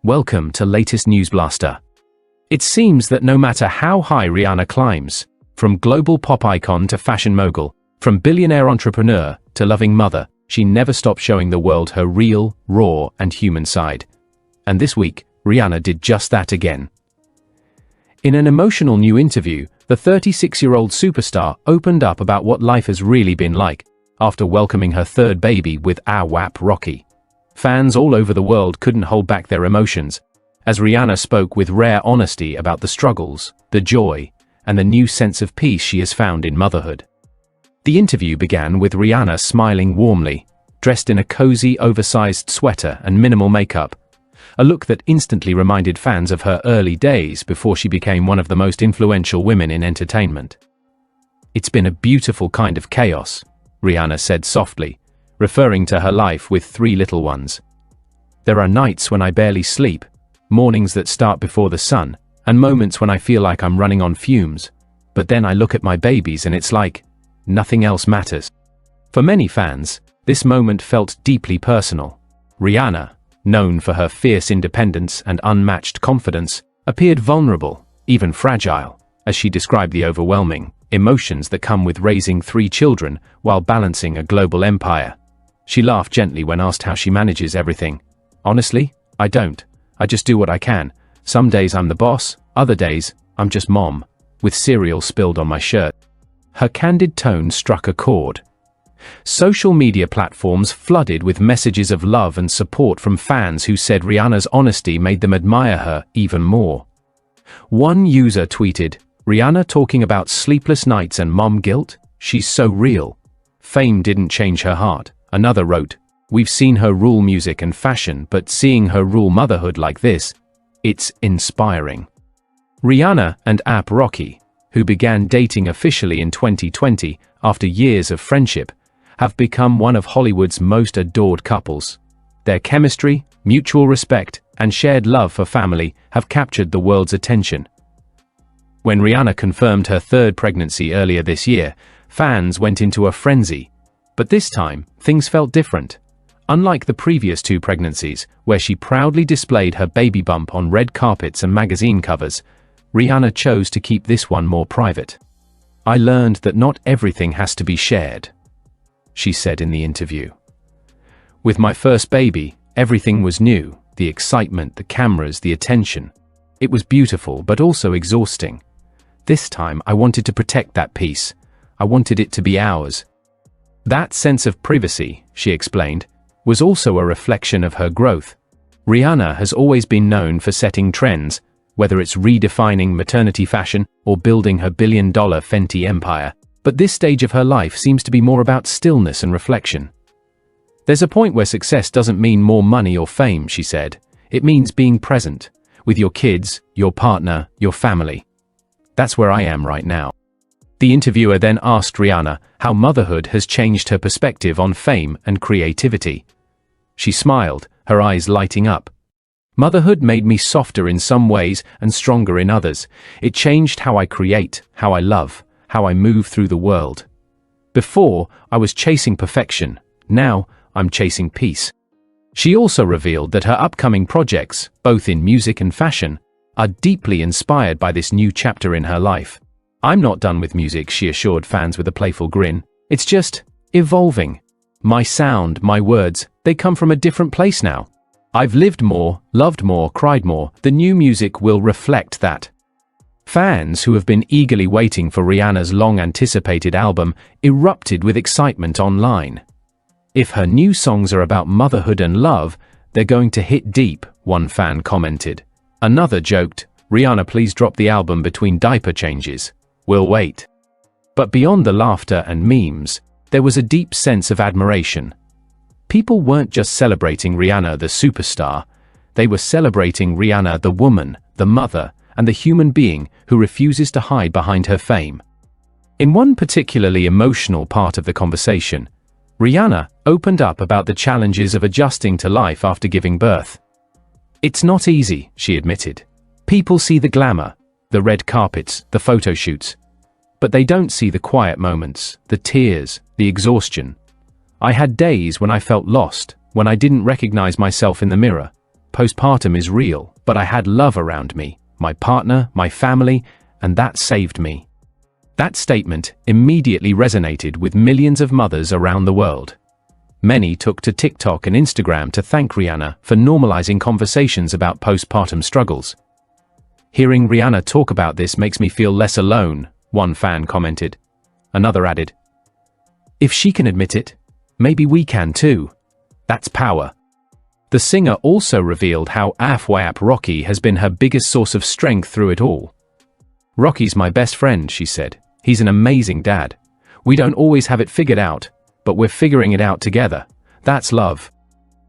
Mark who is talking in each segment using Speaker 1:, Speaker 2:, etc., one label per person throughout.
Speaker 1: Welcome to latest News Blaster. It seems that no matter how high Rihanna climbs, from global pop icon to fashion mogul, from billionaire entrepreneur to loving mother, she never stops showing the world her real, raw, and human side. And this week, Rihanna did just that again. In an emotional new interview, the 36-year-old superstar opened up about what life has really been like after welcoming her third baby with AWAP Rocky. Fans all over the world couldn't hold back their emotions, as Rihanna spoke with rare honesty about the struggles, the joy, and the new sense of peace she has found in motherhood. The interview began with Rihanna smiling warmly, dressed in a cozy, oversized sweater and minimal makeup, a look that instantly reminded fans of her early days before she became one of the most influential women in entertainment. "It's been a beautiful kind of chaos," Rihanna said softly, referring to her life with 3 little ones. "There are nights when I barely sleep, mornings that start before the sun, and moments when I feel like I'm running on fumes. But then I look at my babies and it's like, nothing else matters." For many fans, this moment felt deeply personal. Rihanna, known for her fierce independence and unmatched confidence, appeared vulnerable, even fragile, as she described the overwhelming emotions that come with raising 3 children while balancing a global empire. She laughed gently when asked how she manages everything. "Honestly, I don't. I just do what I can. Some days I'm the boss, other days, I'm just mom, with cereal spilled on my shirt." Her candid tone struck a chord. Social media platforms flooded with messages of love and support from fans who said Rihanna's honesty made them admire her even more. One user tweeted, "Rihanna talking about sleepless nights and mom guilt? She's so real. Fame didn't change her heart." Another wrote, "We've seen her rule music and fashion, but seeing her rule motherhood like this, it's inspiring." Rihanna and AWAP Rocky, who began dating officially in 2020 after years of friendship, have become one of Hollywood's most adored couples. Their chemistry, mutual respect, and shared love for family have captured the world's attention. When Rihanna confirmed her 3rd pregnancy earlier this year, fans went into a frenzy. But this time, things felt different. Unlike the previous 2 pregnancies, where she proudly displayed her baby bump on red carpets and magazine covers, Rihanna chose to keep this one more private. "I learned that not everything has to be shared," she said in the interview. "With my first baby, everything was new, the excitement, the cameras, the attention. It was beautiful but also exhausting. This time I wanted to protect that peace. I wanted it to be ours." That sense of privacy, she explained, was also a reflection of her growth. Rihanna has always been known for setting trends, whether it's redefining maternity fashion or building her billion-dollar Fenty empire. But this stage of her life seems to be more about stillness and reflection. "There's a point where success doesn't mean more money or fame," she said. "It means being present, with your kids, your partner, your family. That's where I am right now." The interviewer then asked Rihanna how motherhood has changed her perspective on fame and creativity. She smiled, her eyes lighting up. "Motherhood made me softer in some ways and stronger in others. It changed how I create, how I love, how I move through the world. Before, I was chasing perfection. Now, I'm chasing peace." She also revealed that her upcoming projects, both in music and fashion, are deeply inspired by this new chapter in her life. "I'm not done with music," she assured fans with a playful grin. "It's just evolving. My sound, my words, they come from a different place now. I've lived more, loved more, cried more. The new music will reflect that." Fans who have been eagerly waiting for Rihanna's long-anticipated album erupted with excitement online. "If her new songs are about motherhood and love, they're going to hit deep," one fan commented. Another joked, "Rihanna, please drop the album between diaper changes. We'll wait." But beyond the laughter and memes, there was a deep sense of admiration. People weren't just celebrating Rihanna the superstar, they were celebrating Rihanna the woman, the mother, and the human being who refuses to hide behind her fame. In one particularly emotional part of the conversation, Rihanna opened up about the challenges of adjusting to life after giving birth. "It's not easy," she admitted. "People see the glamour, the red carpets, the photo shoots. But they don't see the quiet moments, the tears, the exhaustion. I had days when I felt lost, when I didn't recognize myself in the mirror. postpartum is real, but I had love around me, my partner, my family, and that saved me." That statement immediately resonated with millions of mothers around the world. Many took to TikTok and Instagram to thank Rihanna for normalizing conversations about postpartum struggles. "Hearing Rihanna talk about this makes me feel less alone," one fan commented. Another added, "If she can admit it, maybe we can too. That's power." The singer also revealed how AFWAP Rocky has been her biggest source of strength through it all. "Rocky's my best friend," she said. "He's an amazing dad. We don't always have it figured out, but we're figuring it out together. That's love."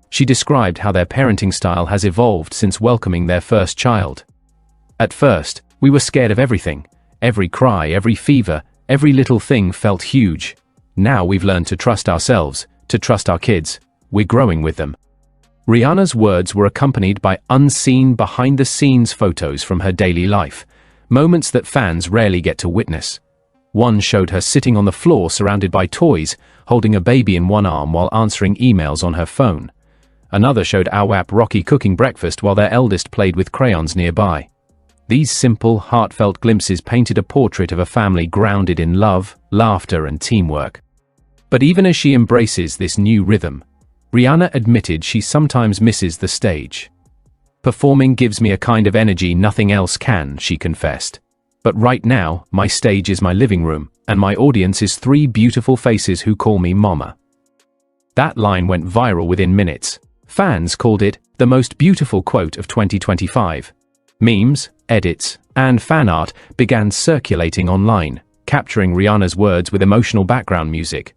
Speaker 1: She described how their parenting style has evolved since welcoming their first child. "At first, we were scared of everything. Every cry, every fever, every little thing felt huge. Now we've learned to trust ourselves, to trust our kids. We're growing with them." Rihanna's words were accompanied by unseen behind-the-scenes photos from her daily life, moments that fans rarely get to witness. One showed her sitting on the floor surrounded by toys, holding a baby in one arm while answering emails on her phone. Another showed AWAP Rocky cooking breakfast while their eldest played with crayons nearby. These simple, heartfelt glimpses painted a portrait of a family grounded in love, laughter, and teamwork. But even as she embraces this new rhythm, Rihanna admitted she sometimes misses the stage. "Performing gives me a kind of energy nothing else can," she confessed. "But right now, my stage is my living room, and my audience is 3 beautiful faces who call me Mama." That line went viral within minutes. Fans called it the most beautiful quote of 2025. Memes, edits, and fan art began circulating online, capturing Rihanna's words with emotional background music.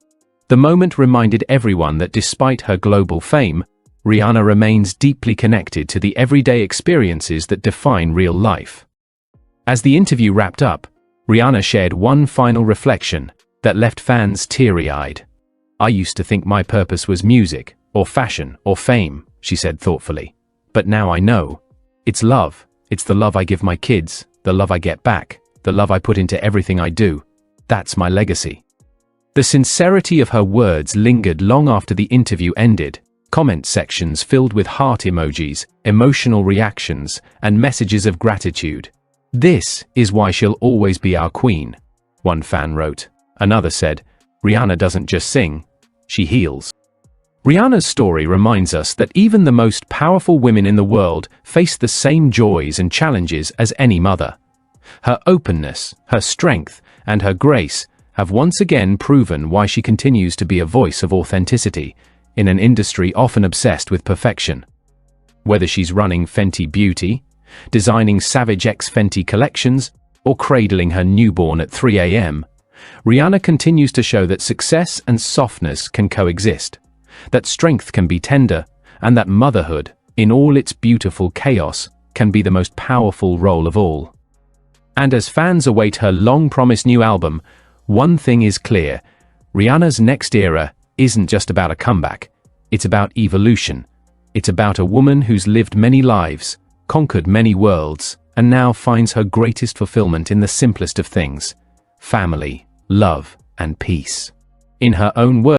Speaker 1: The moment reminded everyone that despite her global fame, Rihanna remains deeply connected to the everyday experiences that define real life. As the interview wrapped up, Rihanna shared one final reflection that left fans teary-eyed. "I used to think my purpose was music, or fashion, or fame," she said thoughtfully. "But now I know. It's love. It's the love I give my kids, the love I get back, the love I put into everything I do. That's my legacy." The sincerity of her words lingered long after the interview ended. Comment sections filled with heart emojis, emotional reactions, and messages of gratitude. "This is why she'll always be our queen," one fan wrote. Another said, "Rihanna doesn't just sing, she heals." Rihanna's story reminds us that even the most powerful women in the world face the same joys and challenges as any mother. Her openness, her strength, and her grace have once again proven why she continues to be a voice of authenticity in an industry often obsessed with perfection. Whether she's running Fenty Beauty, designing Savage X Fenty collections, or cradling her newborn at 3 a.m., Rihanna continues to show that success and softness can coexist, that strength can be tender, and that motherhood, in all its beautiful chaos, can be the most powerful role of all. And as fans await her long-promised new album, one thing is clear: Rihanna's next era isn't just about a comeback, it's about evolution. It's about a woman who's lived many lives, conquered many worlds, and now finds her greatest fulfillment in the simplest of things: family, love, and peace. In her own words,